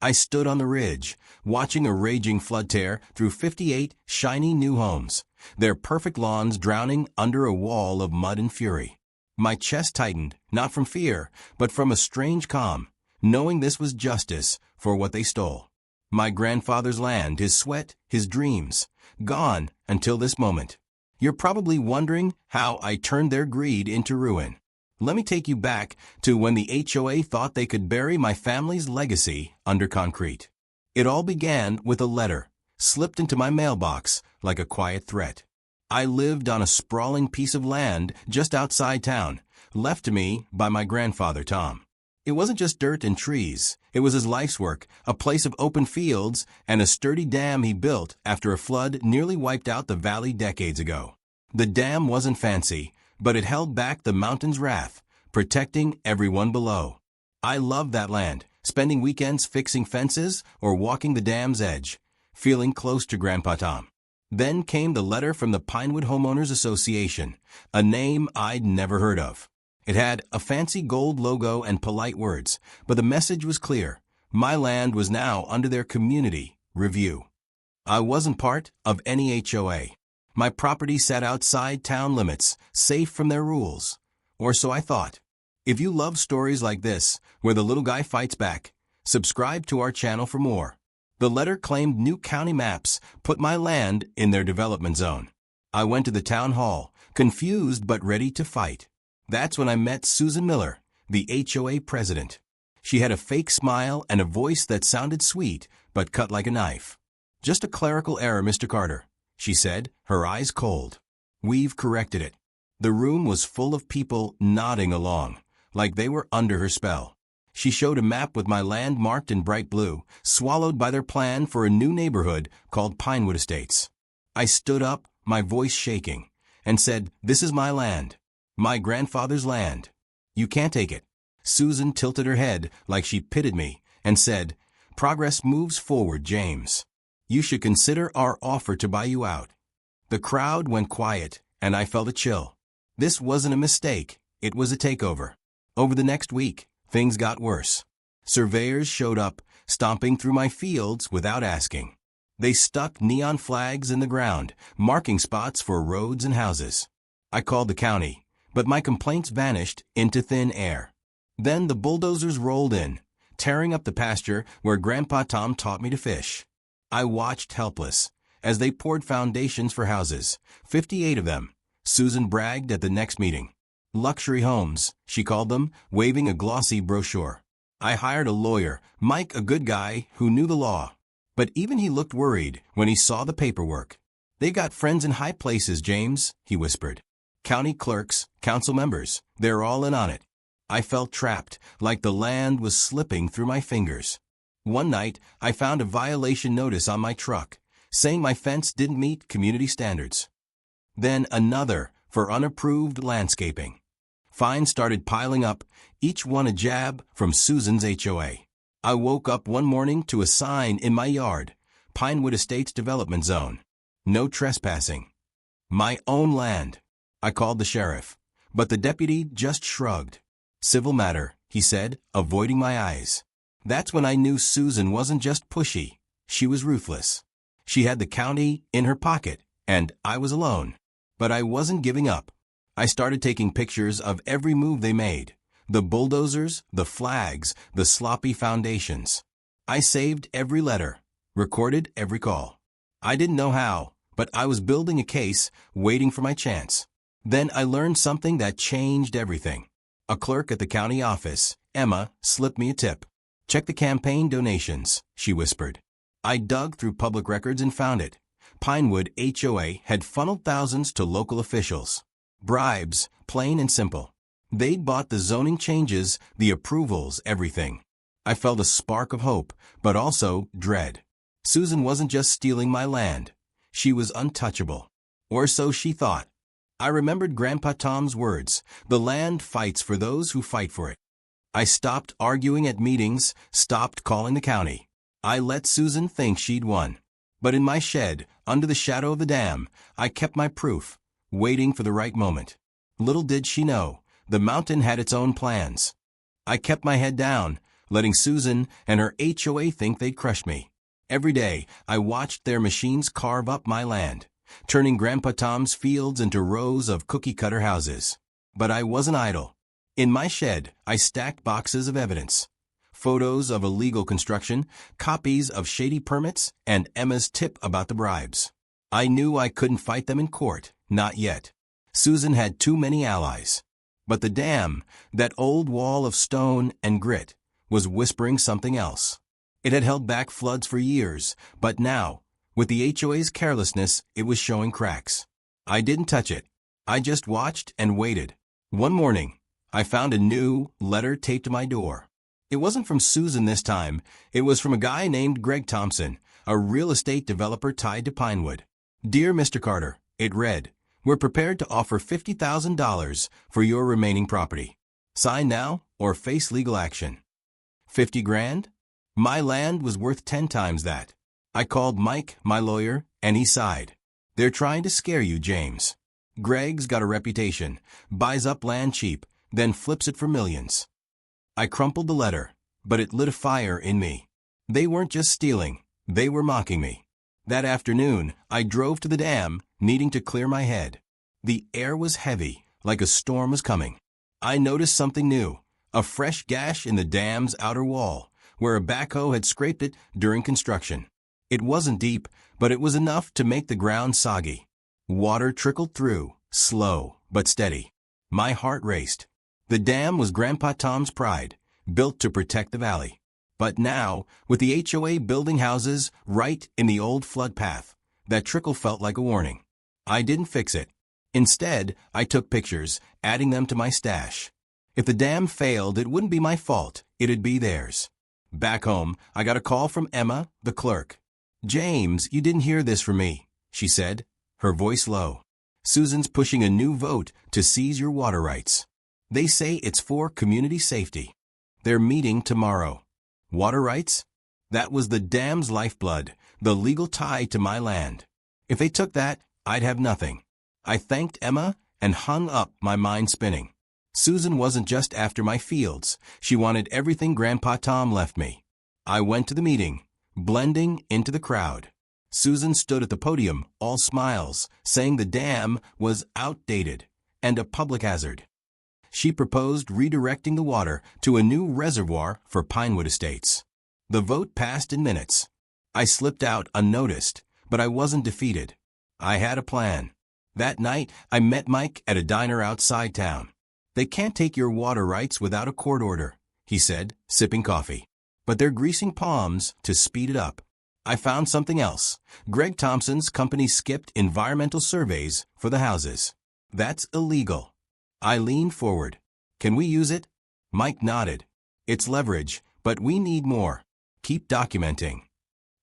I stood on the ridge, watching a raging flood tear through 58 shiny new homes, their perfect lawns drowning under a wall of mud and fury. My chest tightened, not from fear, but from a strange calm, knowing this was justice for what they stole. My grandfather's land, his sweat, his dreams, gone until this moment. You're probably wondering how I turned their greed into ruin. Let me take you back to when the HOA thought they could bury my family's legacy under concrete. It all began with a letter, slipped into my mailbox like a quiet threat. I lived on a sprawling piece of land just outside town, left to me by my grandfather Tom. It wasn't just dirt and trees. It was his life's work, a place of open fields and a sturdy dam he built after a flood nearly wiped out the valley decades ago. The dam wasn't fancy, but it held back the mountain's wrath, protecting everyone below. I loved that land, spending weekends fixing fences or walking the dam's edge, feeling close to Grandpa Tom. Then came the letter from the Pinewood Homeowners Association, a name I'd never heard of. It had a fancy gold logo and polite words, but the message was clear. My land was now under their community review. I wasn't part of any HOA. My property sat outside town limits, safe from their rules. Or so I thought. If you love stories like this, where the little guy fights back, subscribe to our channel for more. The letter claimed new county maps put my land in their development zone. I went to the town hall, confused but ready to fight. That's when I met Susan Miller, the HOA president. She had a fake smile and a voice that sounded sweet, but cut like a knife. "Just a clerical error, Mr. Carter," she said, her eyes cold. "We've corrected it." The room was full of people nodding along, like they were under her spell. She showed a map with my land marked in bright blue, swallowed by their plan for a new neighborhood called Pinewood Estates. I stood up, my voice shaking, and said, "This is my land. My grandfather's land. You can't take it." Susan tilted her head like she pitied me and said, "Progress moves forward, James. You should consider our offer to buy you out." The crowd went quiet, and I felt a chill. This wasn't a mistake. It was a takeover. Over the next week, things got worse. Surveyors showed up, stomping through my fields without asking. They stuck neon flags in the ground, marking spots for roads and houses. I called the county, but my complaints vanished into thin air. Then the bulldozers rolled in, tearing up the pasture where Grandpa Tom taught me to fish. I watched helpless as they poured foundations for houses, 58 of them. Susan bragged at the next meeting. Luxury homes, she called them, waving a glossy brochure. I hired a lawyer, Mike, a good guy who knew the law. But even he looked worried when he saw the paperwork. "They've got friends in high places, James," he whispered. "County clerks, council members, they're all in on it." I felt trapped, like the land was slipping through my fingers. One night, I found a violation notice on my truck, saying my fence didn't meet community standards. Then another for unapproved landscaping. Fines started piling up, each one a jab from Susan's HOA. I woke up one morning to a sign in my yard, Pinewood Estates Development Zone. No trespassing. My own land. I called the sheriff, but the deputy just shrugged. "Civil matter," he said, avoiding my eyes. That's when I knew Susan wasn't just pushy. She was ruthless. She had the county in her pocket, and I was alone. But I wasn't giving up. I started taking pictures of every move they made. The bulldozers, the flags, the sloppy foundations. I saved every letter, recorded every call. I didn't know how, but I was building a case, waiting for my chance. Then I learned something that changed everything. A clerk at the county office, Emma, slipped me a tip. "Check the campaign donations," she whispered. I dug through public records and found it. Pinewood HOA had funneled thousands to local officials. Bribes, plain and simple. They'd bought the zoning changes, the approvals, everything. I felt a spark of hope, but also dread. Susan wasn't just stealing my land. She was untouchable. Or so she thought. I remembered Grandpa Tom's words, "The land fights for those who fight for it." I stopped arguing at meetings, stopped calling the county. I let Susan think she'd won. But in my shed, under the shadow of the dam, I kept my proof, waiting for the right moment. Little did she know, the mountain had its own plans. I kept my head down, letting Susan and her HOA think they'd crush me. Every day, I watched their machines carve up my land, turning Grandpa Tom's fields into rows of cookie-cutter houses. But I wasn't idle. In my shed, I stacked boxes of evidence. Photos of illegal construction, copies of shady permits, and Emma's tip about the bribes. I knew I couldn't fight them in court, not yet. Susan had too many allies. But the dam, that old wall of stone and grit, was whispering something else. It had held back floods for years, but now, with the HOA's carelessness, it was showing cracks. I didn't touch it. I just watched and waited. One morning, I found a new letter taped to my door. It wasn't from Susan this time. It was from a guy named Greg Thompson, a real estate developer tied to Pinewood. "Dear Mr. Carter," it read, "we're prepared to offer $50,000 for your remaining property. Sign now or face legal action." 50 grand? My land was worth 10 times that. I called Mike, my lawyer, and he sighed. "They're trying to scare you, James. Greg's got a reputation, buys up land cheap, then flips it for millions." I crumpled the letter, but it lit a fire in me. They weren't just stealing, they were mocking me. That afternoon, I drove to the dam, needing to clear my head. The air was heavy, like a storm was coming. I noticed something new, a fresh gash in the dam's outer wall, where a backhoe had scraped it during construction. It wasn't deep, but it was enough to make the ground soggy. Water trickled through, slow but steady. My heart raced. The dam was Grandpa Tom's pride, built to protect the valley. But now, with the HOA building houses right in the old flood path, that trickle felt like a warning. I didn't fix it. Instead, I took pictures, adding them to my stash. If the dam failed, it wouldn't be my fault, it'd be theirs. Back home, I got a call from Emma, the clerk. "James, you didn't hear this from me," she said, her voice low. "Susan's pushing a new vote to seize your water rights. They say it's for community safety. They're meeting tomorrow." Water rights? That was the dam's lifeblood, the legal tie to my land. If they took that, I'd have nothing. I thanked Emma and hung up, my mind spinning. Susan wasn't just after my fields. She wanted everything Grandpa Tom left me. I went to the meeting, blending into the crowd. Susan stood at the podium, all smiles, saying the dam was outdated and a public hazard. She proposed redirecting the water to a new reservoir for Pinewood Estates. The vote passed in minutes. I slipped out unnoticed, but I wasn't defeated. I had a plan. That night, I met Mike at a diner outside town. "They can't take your water rights without a court order," he said, sipping coffee. "But they're greasing palms to speed it up." I found something else. Greg Thompson's company skipped environmental surveys for the houses. "That's illegal." I leaned forward. "Can we use it?" Mike nodded. "It's leverage, but we need more. Keep documenting."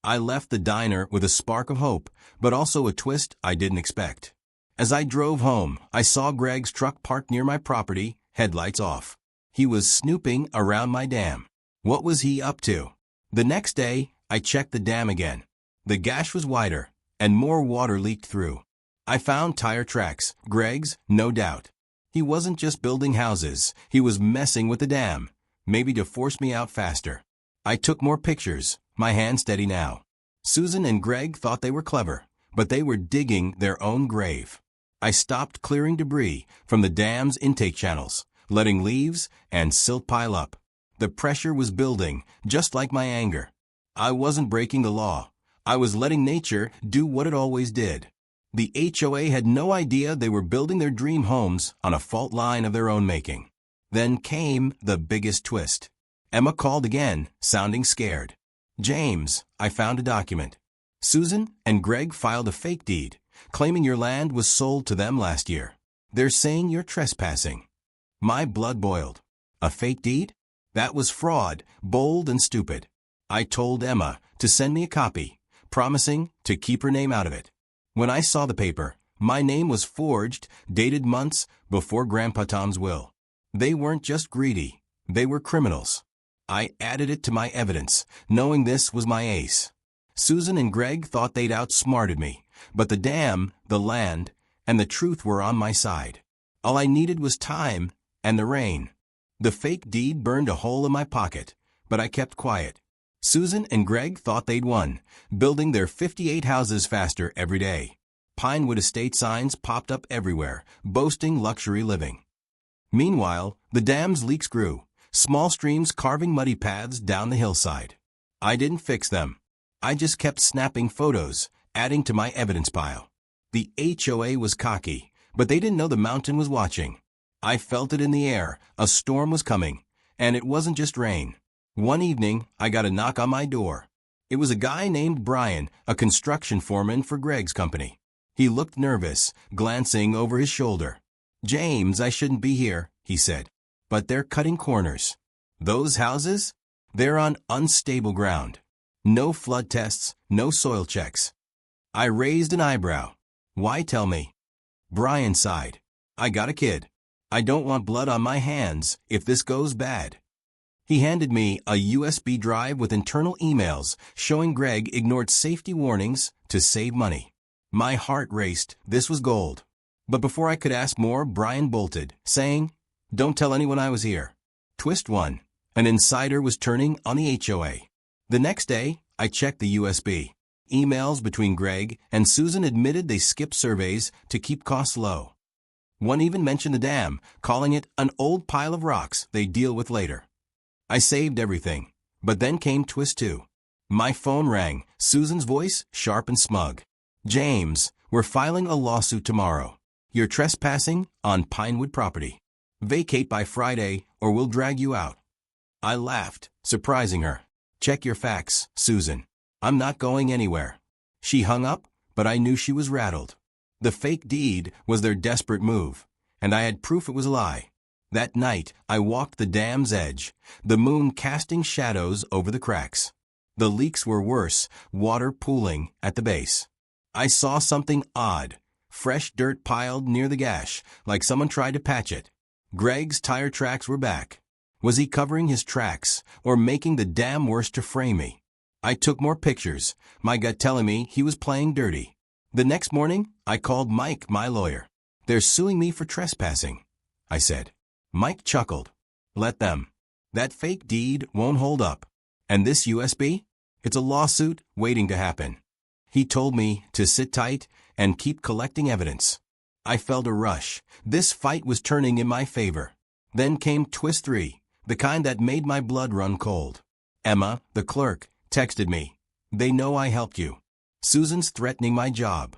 I left the diner with a spark of hope, but also a twist I didn't expect. As I drove home, I saw Greg's truck parked near my property, headlights off. He was snooping around my dam. What was he up to? The next day, I checked the dam again. The gash was wider, and more water leaked through. I found tire tracks, Greg's, no doubt. He wasn't just building houses, he was messing with the dam, maybe to force me out faster. I took more pictures, my hand steady now. Susan and Greg thought they were clever, but they were digging their own grave. I stopped clearing debris from the dam's intake channels, letting leaves and silt pile up. The pressure was building, just like my anger. I wasn't breaking the law. I was letting nature do what it always did. The HOA had no idea they were building their dream homes on a fault line of their own making. Then came the biggest twist. Emma called again, sounding scared. "James, I found a document. Susan and Greg filed a fake deed, claiming your land was sold to them last year. They're saying you're trespassing." My blood boiled. A fake deed? That was fraud, bold and stupid. I told Emma to send me a copy, promising to keep her name out of it. When I saw the paper, my name was forged, dated months before Grandpa Tom's will. They weren't just greedy, they were criminals. I added it to my evidence, knowing this was my ace. Susan and Greg thought they'd outsmarted me, but the dam, the land, and the truth were on my side. All I needed was time and the rain. The fake deed burned a hole in my pocket, but I kept quiet. Susan and Greg thought they'd won, building their 58 houses faster every day. Pinewood Estate signs popped up everywhere, boasting luxury living. Meanwhile, the dam's leaks grew, small streams carving muddy paths down the hillside. I didn't fix them. I just kept snapping photos, adding to my evidence pile. The HOA was cocky, but they didn't know the mountain was watching. I felt it in the air. A storm was coming, and it wasn't just rain. One evening, I got a knock on my door. It was a guy named Brian, a construction foreman for Greg's company. He looked nervous, glancing over his shoulder. "James, I shouldn't be here," he said. "But they're cutting corners. Those houses? They're on unstable ground. No flood tests, no soil checks." I raised an eyebrow. "Why tell me?" Brian sighed. "I got a kid. I don't want blood on my hands if this goes bad." He handed me a USB drive with internal emails showing Greg ignored safety warnings to save money. My heart raced. This was gold. But before I could ask more, Brian bolted, saying, "Don't tell anyone I was here." Twist 1. An insider was turning on the HOA. The next day, I checked the USB. Emails between Greg and Susan admitted they skipped surveys to keep costs low. One even mentioned the dam, calling it an old pile of rocks they'd deal with later. I saved everything. But then came twist 2. My phone rang, Susan's voice sharp and smug. "James, we're filing a lawsuit tomorrow. You're trespassing on Pinewood property. Vacate by Friday or we'll drag you out." I laughed, surprising her. "Check your facts, Susan. I'm not going anywhere." She hung up, but I knew she was rattled. The fake deed was their desperate move, and I had proof it was a lie. That night, I walked the dam's edge, the moon casting shadows over the cracks. The leaks were worse, water pooling at the base. I saw something odd, fresh dirt piled near the gash, like someone tried to patch it. Greg's tire tracks were back. Was he covering his tracks, or making the dam worse to frame me? I took more pictures, my gut telling me he was playing dirty. The next morning, I called Mike, my lawyer. "They're suing me for trespassing," I said. Mike chuckled. "Let them. That fake deed won't hold up. And this USB? It's a lawsuit waiting to happen." He told me to sit tight and keep collecting evidence. I felt a rush. This fight was turning in my favor. Then came twist 3, the kind that made my blood run cold. Emma, the clerk, texted me. "They know I helped you. Susan's threatening my job."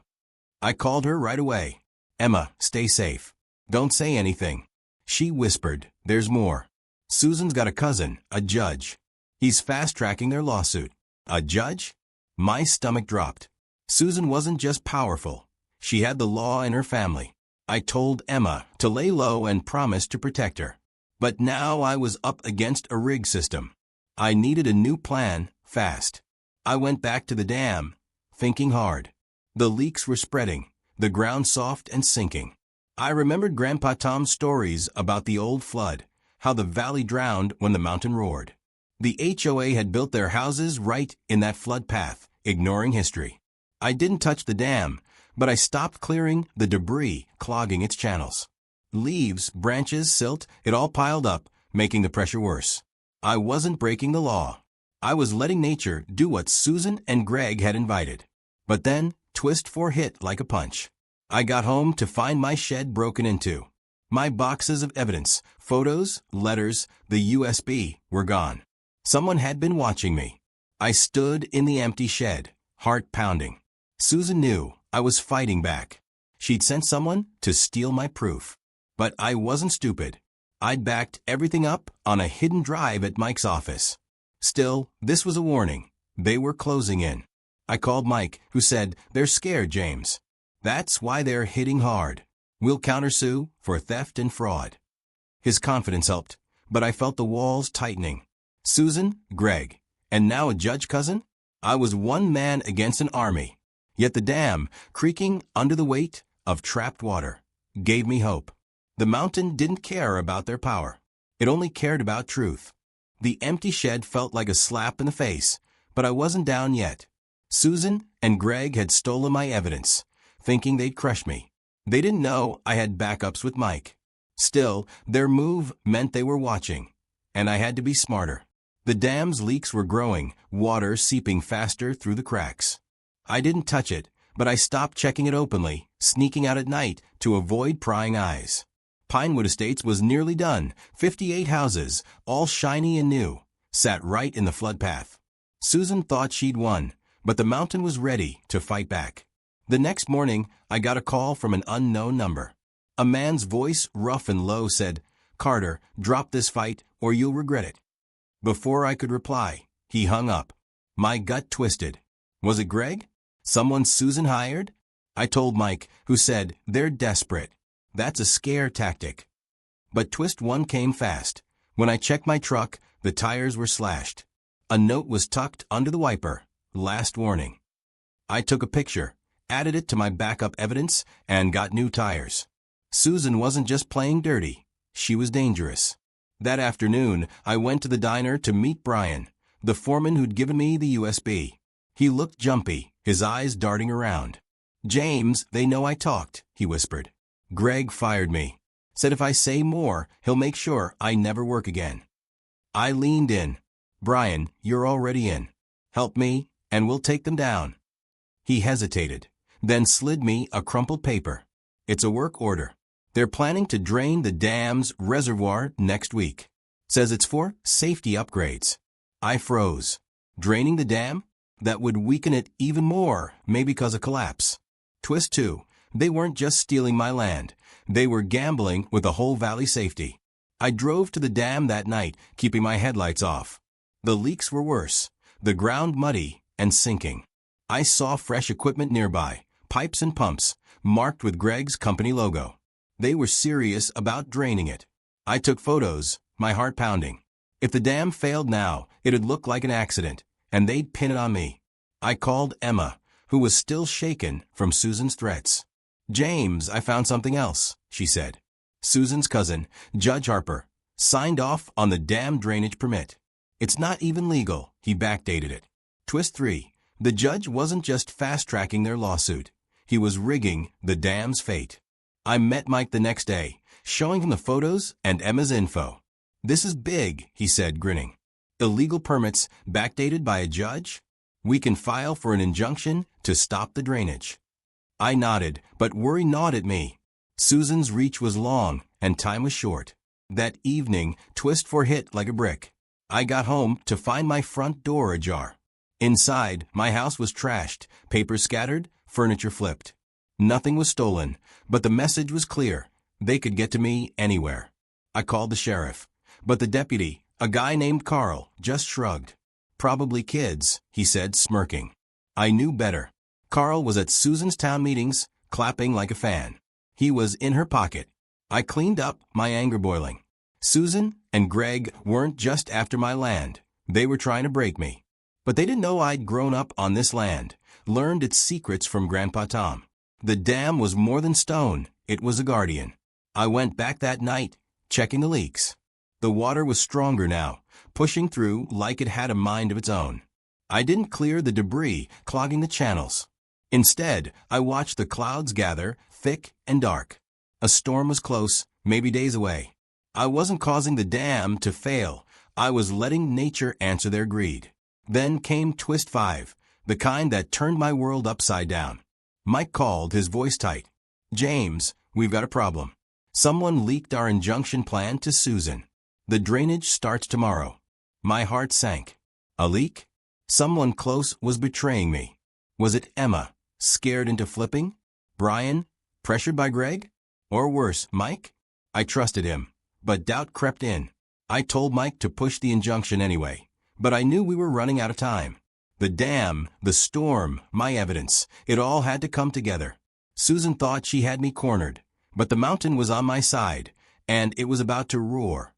I called her right away. "Emma, stay safe. Don't say anything." She whispered, "There's more. Susan's got a cousin, a judge. He's fast-tracking their lawsuit." A judge? My stomach dropped. Susan wasn't just powerful. She had the law in her family. I told Emma to lay low and promised to protect her. But now I was up against a rig system. I needed a new plan, fast. I went back to the dam, thinking hard. The leaks were spreading, the ground soft and sinking. I remembered Grandpa Tom's stories about the old flood, how the valley drowned when the mountain roared. The HOA had built their houses right in that flood path, ignoring history. I didn't touch the dam, but I stopped clearing the debris clogging its channels. Leaves, branches, silt, it all piled up, making the pressure worse. I wasn't breaking the law. I was letting nature do what Susan and Greg had invited. But then, twist 4 hit like a punch. I got home to find my shed broken into. My boxes of evidence, photos, letters, the USB were gone. Someone had been watching me. I stood in the empty shed, heart pounding. Susan knew I was fighting back. She'd sent someone to steal my proof. But I wasn't stupid. I'd backed everything up on a hidden drive at Mike's office. Still, this was a warning. They were closing in. I called Mike, who said, "They're scared, James. That's why they're hitting hard. We'll countersue for theft and fraud." His confidence helped, but I felt the walls tightening. Susan, Greg, and now a judge cousin? I was one man against an army. Yet the dam, creaking under the weight of trapped water, gave me hope. The mountain didn't care about their power. It only cared about truth. The empty shed felt like a slap in the face, but I wasn't down yet. Susan and Greg had stolen my evidence, thinking they'd crush me. They didn't know I had backups with Mike. Still, their move meant they were watching, and I had to be smarter. The dam's leaks were growing, water seeping faster through the cracks. I didn't touch it, but I stopped checking it openly, sneaking out at night to avoid prying eyes. Pinewood Estates was nearly done. 58 houses, all shiny and new, sat right in the flood path. Susan thought she'd won, but the mountain was ready to fight back. The next morning, I got a call from an unknown number. A man's voice, rough and low, said, "Carter, drop this fight or you'll regret it." Before I could reply, he hung up. My gut twisted. Was it Greg? Someone Susan hired? I told Mike, who said, "They're desperate. That's a scare tactic." But twist one came fast. When I checked my truck, the tires were slashed. A note was tucked under the wiper. Last warning. I took a picture, added it to my backup evidence, and got new tires. Susan wasn't just playing dirty. She was dangerous. That afternoon, I went to the diner to meet Brian, the foreman who'd given me the USB. He looked jumpy, his eyes darting around. "James, they know I talked," he whispered. "Greg fired me. Said if I say more, he'll make sure I never work again." I leaned in. "Brian, you're already in. Help me, and we'll take them down." He hesitated, then slid me a crumpled paper. "It's a work order. They're planning to drain the dam's reservoir next week. Says it's for safety upgrades." I froze. Draining the dam? That would weaken it even more, maybe cause a collapse. Twist two. They weren't just stealing my land. They were gambling with the whole valley safety. I drove to the dam that night, keeping my headlights off. The leaks were worse, the ground muddy and sinking. I saw fresh equipment nearby, pipes and pumps, marked with Greg's company logo. They were serious about draining it. I took photos, my heart pounding. If the dam failed now, it'd look like an accident, and they'd pin it on me. I called Emma, who was still shaken from Susan's threats. "James, I found something else," she said. Susan's cousin, Judge Harper, signed off on the dam drainage permit. "It's not even legal," he backdated it. Twist three. The judge wasn't just fast-tracking their lawsuit. He was rigging the dam's fate. I met Mike the next day, showing him the photos and Emma's info. "This is big," he said, grinning. "Illegal permits backdated by a judge? We can file for an injunction to stop the drainage." I nodded, but worry gnawed at me. Susan's reach was long, and time was short. That evening, twist four hit like a brick. I got home to find my front door ajar. Inside, my house was trashed, papers scattered, furniture flipped. Nothing was stolen, but the message was clear. They could get to me anywhere. I called the sheriff, but the deputy, a guy named Carl, just shrugged. "Probably kids," he said, smirking. I knew better. Carl was at Susan's town meetings, clapping like a fan. He was in her pocket. I cleaned up, my anger boiling. Susan and Greg weren't just after my land. They were trying to break me. But they didn't know I'd grown up on this land, learned its secrets from Grandpa Tom. The dam was more than stone. It was a guardian. I went back that night, checking the leaks. The water was stronger now, pushing through like it had a mind of its own. I didn't clear the debris clogging the channels. Instead, I watched the clouds gather, thick and dark. A storm was close, maybe days away. I wasn't causing the dam to fail. I was letting nature answer their greed. Then came twist five, the kind that turned my world upside down. Mike called, his voice tight. "James, we've got a problem. Someone leaked our injunction plan to Susan. The drainage starts tomorrow." My heart sank. A leak? Someone close was betraying me. Was it Emma, scared into flipping? Brian, pressured by Greg? Or worse, Mike? I trusted him, but doubt crept in. I told Mike to push the injunction anyway, but I knew we were running out of time. The dam, the storm, my evidence, it all had to come together. Susan thought she had me cornered, but the mountain was on my side, and it was about to roar.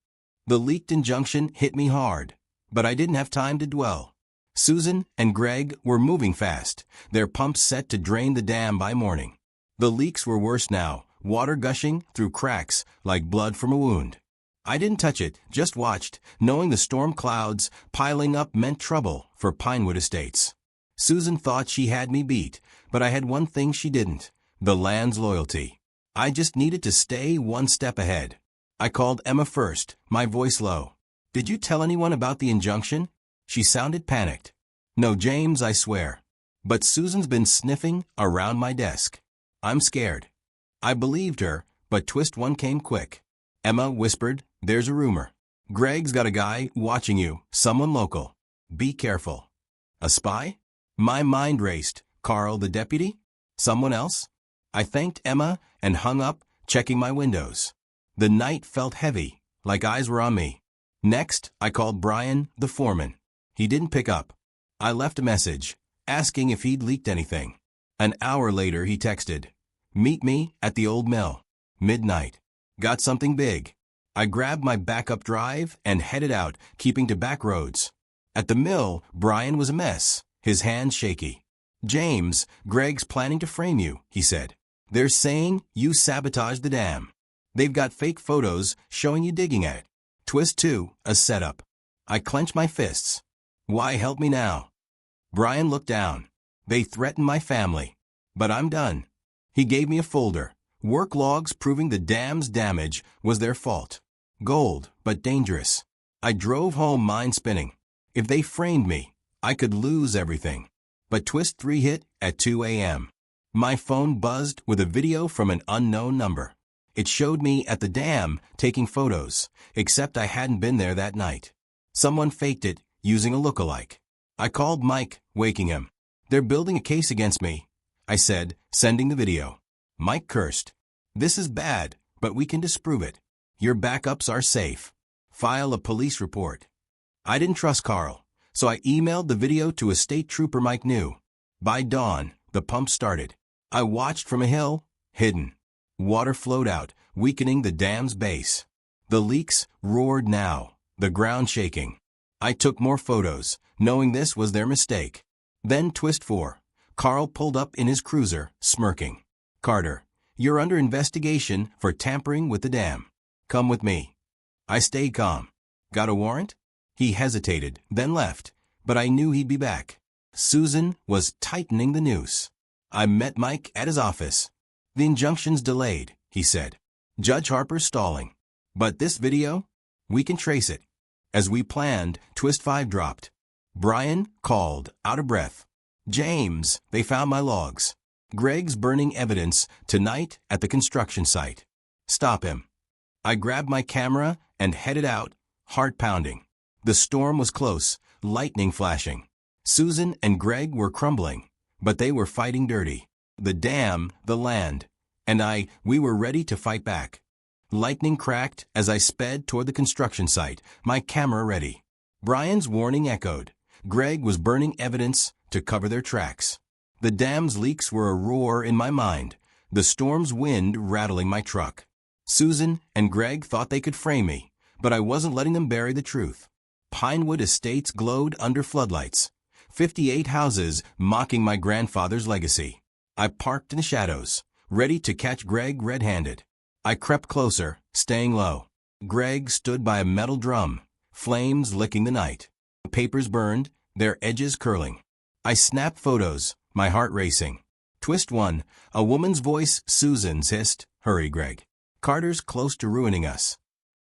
The leaked injunction hit me hard, but I didn't have time to dwell. Susan and Greg were moving fast, their pumps set to drain the dam by morning. The leaks were worse now, water gushing through cracks like blood from a wound. I didn't touch it, just watched, knowing the storm clouds piling up meant trouble for Pinewood Estates. Susan thought she had me beat, but I had one thing she didn't, the land's loyalty. I just needed to stay one step ahead. I called Emma first, my voice low. Did you tell anyone about the injunction? She sounded panicked. No, James, I swear. But Susan's been sniffing around my desk. I'm scared. I believed her, but twist one came quick. Emma whispered, there's a rumor. Greg's got a guy watching you, someone local. Be careful. A spy? My mind raced. Carl, the deputy? Someone else? I thanked Emma and hung up, checking my windows. The night felt heavy, like eyes were on me. Next, I called Brian, the foreman. He didn't pick up. I left a message, asking if he'd leaked anything. An hour later, he texted, meet me at the old mill. Midnight. Got something big. I grabbed my backup drive and headed out, keeping to back roads. At the mill, Brian was a mess, his hands shaky. James, Greg's planning to frame you, he said. They're saying you sabotaged the dam. They've got fake photos showing you digging at it. Twist 2, a setup. I clenched my fists. Why help me now? Brian looked down. They threatened my family. But I'm done. He gave me a folder. Work logs proving the dam's damage was their fault. Gold, but dangerous. I drove home mind spinning. If they framed me, I could lose everything. But twist 3 hit at 2 a.m. My phone buzzed with a video from an unknown number. It showed me at the dam taking photos, except I hadn't been there that night. Someone faked it using a lookalike. I called Mike, waking him. They're building a case against me, I said, sending the video. Mike cursed. This is bad, but we can disprove it. Your backups are safe. File a police report. I didn't trust Carl, so I emailed the video to a state trooper Mike knew. By dawn, the pump started. I watched from a hill, hidden. Water flowed out, weakening the dam's base. The leaks roared now, the ground shaking. I took more photos, knowing this was their mistake. Then twist 4. Carl pulled up in his cruiser, smirking. Carter, you're under investigation for tampering with the dam. Come with me. I stayed calm. Got a warrant? He hesitated, then left, but I knew he'd be back. Susan was tightening the noose. I met Mike at his office. The injunction's delayed, he said. Judge Harper's stalling. But this video? We can trace it. As we planned, twist 5 dropped. Brian called, out of breath. James, they found my logs. Greg's burning evidence tonight at the construction site. Stop him. I grabbed my camera and headed out, heart pounding. The storm was close, lightning flashing. Susan and Greg were crumbling, but they were fighting dirty. The dam, the land, and we were ready to fight back. Lightning cracked as I sped toward the construction site, my camera ready. Brian's warning echoed. Greg was burning evidence to cover their tracks. The dam's leaks were a roar in my mind, the storm's wind rattling my truck. Susan and Greg thought they could frame me, but I wasn't letting them bury the truth. Pinewood Estates glowed under floodlights. 58 houses mocking my grandfather's legacy. I parked in the shadows, ready to catch Greg red-handed. I crept closer, staying low. Greg stood by a metal drum, flames licking the night. Papers burned, their edges curling. I snapped photos, my heart racing. Twist 1, a woman's voice, Susan's hissed, hurry, Greg. Carter's close to ruining us.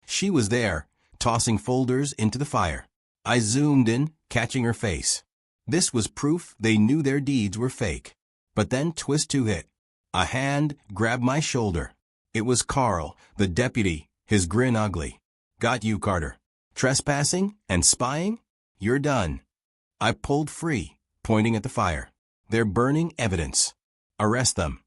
She was there, tossing folders into the fire. I zoomed in, catching her face. This was proof they knew their deeds were fake. But then twist 2 hit. A hand grabbed my shoulder. It was Carl, the deputy, his grin ugly. Got you, Carter. Trespassing and spying? You're done. I pulled free, pointing at the fire. They're burning evidence. Arrest them.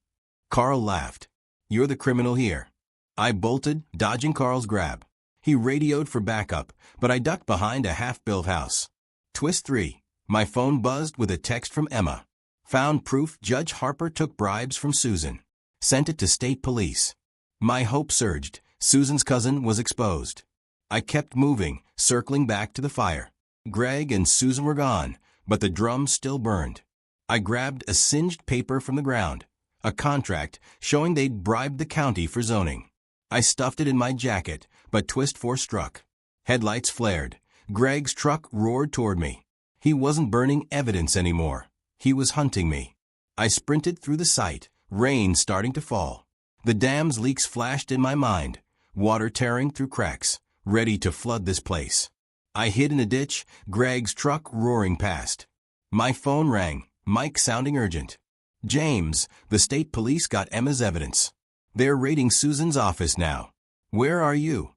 Carl laughed. You're the criminal here. I bolted, dodging Carl's grab. He radioed for backup, but I ducked behind a half-built house. Twist 3. My phone buzzed with a text from Emma. Found proof Judge Harper took bribes from Susan. Sent it to state police. My hope surged. Susan's cousin was exposed. I kept moving, circling back to the fire. Greg and Susan were gone, but the drum still burned. I grabbed a singed paper from the ground, a contract showing they'd bribed the county for zoning. I stuffed it in my jacket, but twist 4 struck. Headlights flared. Greg's truck roared toward me. He wasn't burning evidence anymore. He was hunting me. I sprinted through the site, rain starting to fall. The dam's leaks flashed in my mind, water tearing through cracks, ready to flood this place. I hid in a ditch, Greg's truck roaring past. My phone rang, Mike sounding urgent. James, the state police got Emma's evidence. They're raiding Susan's office now. Where are you?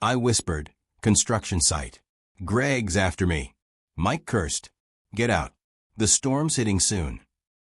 I whispered, construction site. Greg's after me. Mike cursed. Get out. The storm's hitting soon.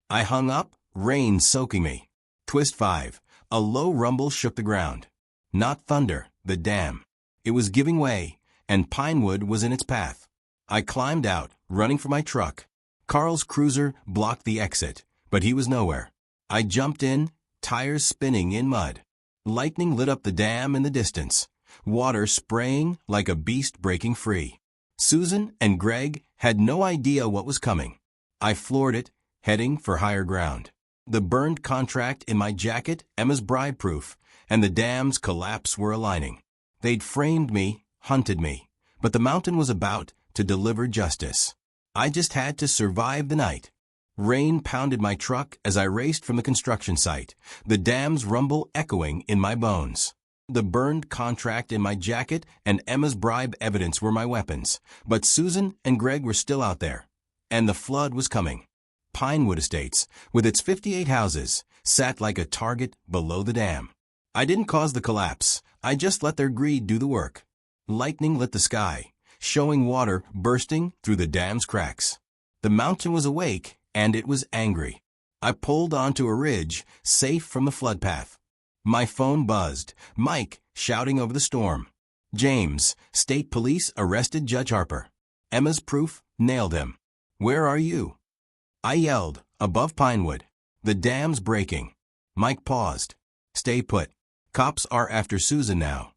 I hung up, rain soaking me. Twist 5. A low rumble shook the ground. Not thunder, the dam. It was giving way, and Pinewood was in its path. I climbed out, running for my truck. Carl's cruiser blocked the exit, but he was nowhere. I jumped in, tires spinning in mud. Lightning lit up the dam in the distance, water spraying like a beast breaking free. Susan and Greg had no idea what was coming. I floored it, heading for higher ground. The burned contract in my jacket, Emma's bribe proof, and the dam's collapse were aligning. They'd framed me, hunted me, but the mountain was about to deliver justice. I just had to survive the night. Rain pounded my truck as I raced from the construction site, the dam's rumble echoing in my bones. The burned contract in my jacket and Emma's bribe evidence were my weapons, but Susan and Greg were still out there. And the flood was coming. Pinewood Estates, with its 58 houses, sat like a target below the dam. I didn't cause the collapse, I just let their greed do the work. Lightning lit the sky, showing water bursting through the dam's cracks. The mountain was awake, and it was angry. I pulled onto a ridge, safe from the flood path. My phone buzzed, Mike shouting over the storm. James, state police arrested Judge Harper. Emma's proof nailed him. Where are you? I yelled, above Pinewood. The dam's breaking. Mike paused. Stay put. Cops are after Susan now.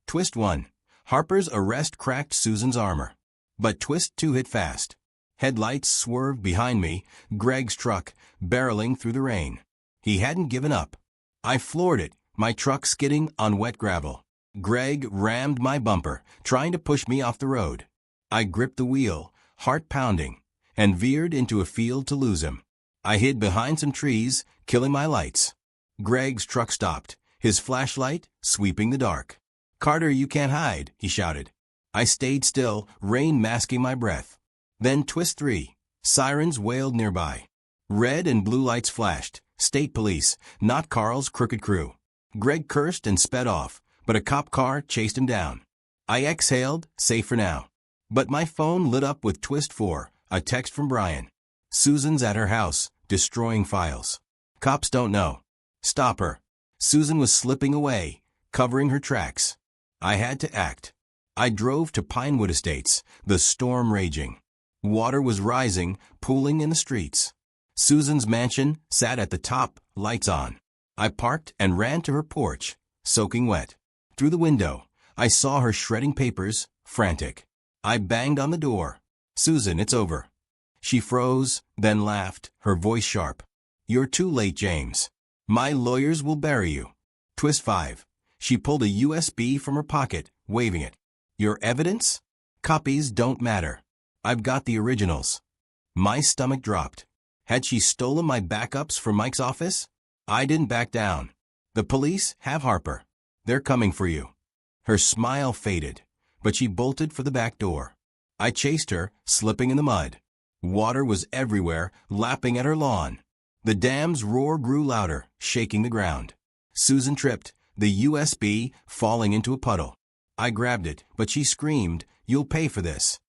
Twist 1. Harper's arrest cracked Susan's armor. But Twist 2 hit fast. Headlights swerved behind me, Greg's truck barreling through the rain. He hadn't given up. I floored it, my truck skidding on wet gravel. Greg rammed my bumper, trying to push me off the road. I gripped the wheel, heart pounding, and veered into a field to lose him. I hid behind some trees, killing my lights. Greg's truck stopped, his flashlight sweeping the dark. Carter, you can't hide, he shouted. I stayed still, rain masking my breath. Then Twist 3. Sirens wailed nearby. Red and blue lights flashed. State police, not Carl's crooked crew. Greg cursed and sped off, but a cop car chased him down. I exhaled, safe for now. But my phone lit up with Twist 4, a text from Brian. Susan's at her house, destroying files. Cops don't know. Stop her. Susan was slipping away, covering her tracks. I had to act. I drove to Pinewood Estates, the storm raging. Water was rising, pooling in the streets. Susan's mansion sat at the top, lights on. I parked and ran to her porch, soaking wet. Through the window, I saw her shredding papers, frantic. I banged on the door. Susan, it's over. She froze, then laughed, her voice sharp. You're too late, James. My lawyers will bury you. Twist 5. She pulled a USB from her pocket, waving it. Your evidence? Copies don't matter. I've got the originals. My stomach dropped. Had she stolen my backups from Mike's office? I didn't back down. The police have Harper. They're coming for you. Her smile faded, but she bolted for the back door. I chased her, slipping in the mud. Water was everywhere, lapping at her lawn. The dam's roar grew louder, shaking the ground. Susan tripped, the USB falling into a puddle. I grabbed it, but she screamed, "You'll pay for this."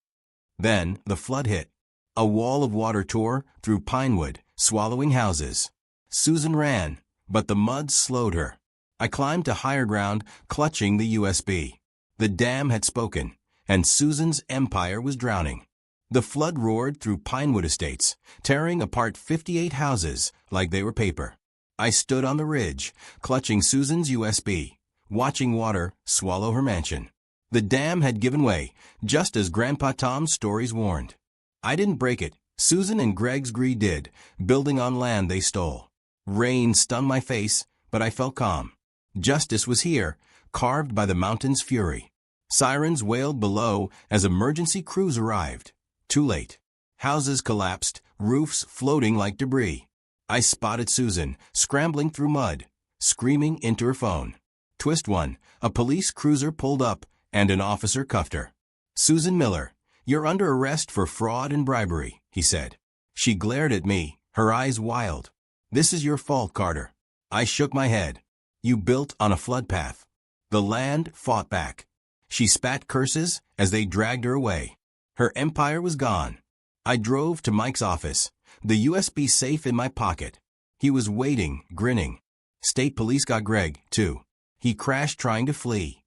Then the flood hit. A wall of water tore through Pinewood, swallowing houses. Susan ran, but the mud slowed her. I climbed to higher ground, clutching the USB. The dam had spoken, and Susan's empire was drowning. The flood roared through Pinewood Estates, tearing apart 58 houses like they were paper. I stood on the ridge, clutching Susan's USB, watching water swallow her mansion. The dam had given way, just as Grandpa Tom's stories warned. I didn't break it. Susan and Greg's greed did, building on land they stole. Rain stunned my face, but I felt calm. Justice was here, carved by the mountain's fury. Sirens wailed below as emergency crews arrived. Too late. Houses collapsed, roofs floating like debris. I spotted Susan, scrambling through mud, screaming into her phone. Twist 1. A police cruiser pulled up, and an officer cuffed her. Susan Miller, you're under arrest for fraud and bribery, he said. She glared at me, her eyes wild. This is your fault, Carter. I shook my head. You built on a flood path. The land fought back. She spat curses as they dragged her away. Her empire was gone. I drove to Mike's office, the USB safe in my pocket. He was waiting, grinning. State police got Greg, too. He crashed trying to flee.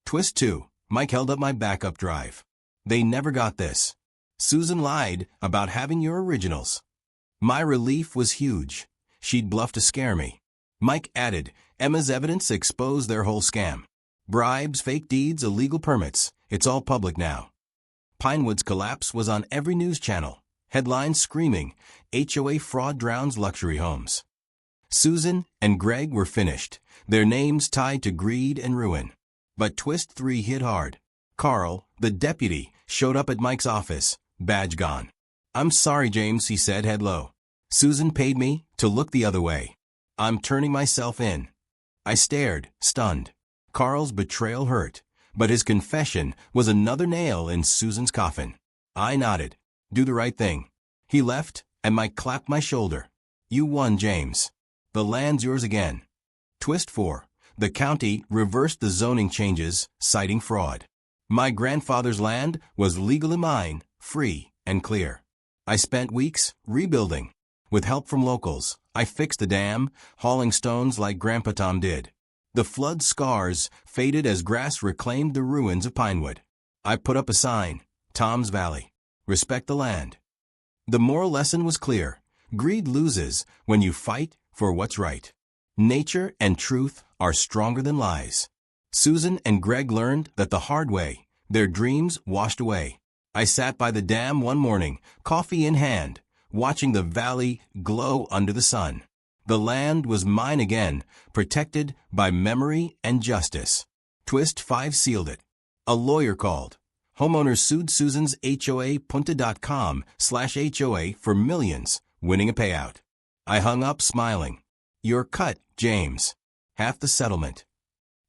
Twist 2. Mike held up my backup drive. They never got this. Susan lied about having your originals. My relief was huge. She'd bluffed to scare me. Mike added, Emma's evidence exposed their whole scam. Bribes, fake deeds, illegal permits. It's all public now. Pinewood's collapse was on every news channel. Headlines screaming, HOA fraud drowns luxury homes. Susan and Greg were finished, their names tied to greed and ruin. But twist 3 hit hard. Carl, the deputy, showed up at Mike's office, badge gone. I'm sorry, James, he said, head low. Susan paid me to look the other way. I'm turning myself in. I stared, stunned. Carl's betrayal hurt, but his confession was another nail in Susan's coffin. I nodded. Do the right thing. He left, and Mike clapped my shoulder. You won, James. The land's yours again. Twist 4. The county reversed the zoning changes, citing fraud. My grandfather's land was legally mine, free and clear. I spent weeks rebuilding. With help from locals, I fixed the dam, hauling stones like Grandpa Tom did. The flood scars faded as grass reclaimed the ruins of Pinewood. I put up a sign, Tom's Valley. Respect the land. The moral lesson was clear. Greed loses when you fight for what's right. Nature and truth are stronger than lies. Susan and Greg learned that the hard way. Their dreams washed away. I sat by the dam one morning, coffee in hand, watching the valley glow under the sun. The land was mine again, protected by memory and justice. Twist 5 sealed it. A lawyer called. Homeowners sued Susan's HOA punta.com/HOA for millions, winning a payout. I hung up smiling. You're cut, James. Half the settlement.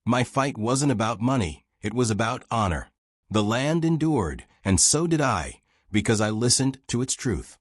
My fight wasn't about money, it was about honor. The land endured, and so did I, because I listened to its truth.